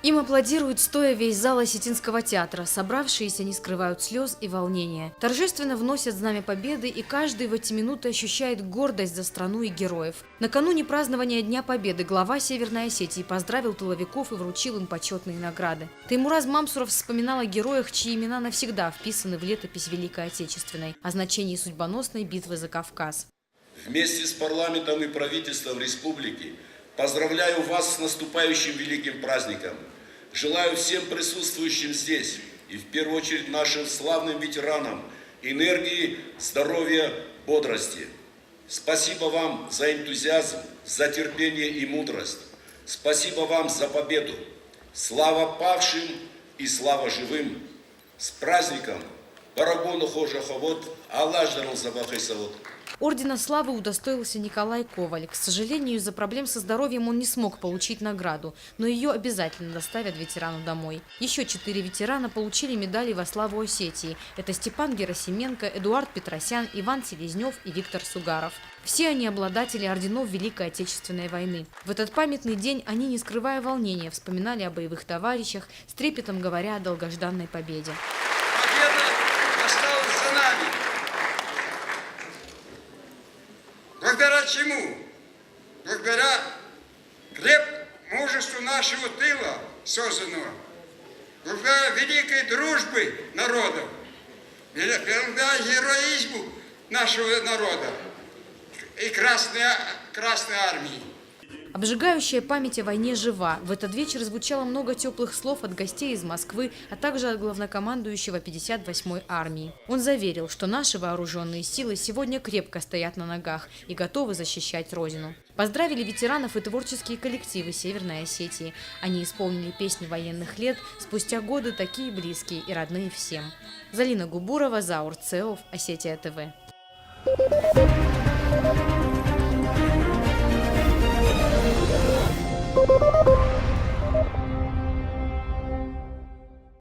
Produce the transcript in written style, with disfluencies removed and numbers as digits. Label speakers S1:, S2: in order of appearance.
S1: Им аплодирует стоя весь зал Осетинского театра. Собравшиеся не скрывают слез и волнения. Торжественно вносят знамя победы, и каждый в эти минуты ощущает гордость за страну и героев. Накануне празднования Дня Победы глава Северной Осетии поздравил тыловиков и вручил им почетные награды. Теймураз Мамсуров вспоминал о героях, чьи имена навсегда вписаны в летопись Великой Отечественной, о значении судьбоносной битвы за Кавказ.
S2: Вместе с парламентом и правительством республики поздравляю вас с наступающим великим праздником. Желаю всем присутствующим здесь, и в первую очередь нашим славным ветеранам, энергии, здоровья, бодрости. Спасибо вам за энтузиазм, за терпение и мудрость. Спасибо вам за победу. Слава павшим и слава живым. С праздником! Барагону хожаховод, Аллах жарал забахайсавод.
S1: Ордена славы удостоился Николай Коваль. К сожалению, из-за проблем со здоровьем он не смог получить награду, но ее обязательно доставят ветерану домой. Еще 4 ветерана получили медали во славу Осетии. Это Степан Герасименко, Эдуард Петросян, Иван Селезнев и Виктор Сугаров. Все они обладатели орденов Великой Отечественной войны. В этот памятный день они, не скрывая волнения, вспоминали о боевых товарищах, с трепетом говоря о долгожданной победе.
S3: Победа осталась за нами. Благодаря чему? Благодаря мужеству нашего тыла созданного, благодаря великой дружбе народов, благодаря героизму нашего народа и Красной армии.
S1: Обжигающая память о войне жива. В этот вечер звучало много теплых слов от гостей из Москвы, а также от главнокомандующего 58-й армии. Он заверил, что наши вооруженные силы сегодня крепко стоят на ногах и готовы защищать Родину. Поздравили ветеранов и творческие коллективы Северной Осетии. Они исполнили песни военных лет, спустя годы такие близкие и родные всем. Залина Губурова, Заур Цеов, Осетия ТВ.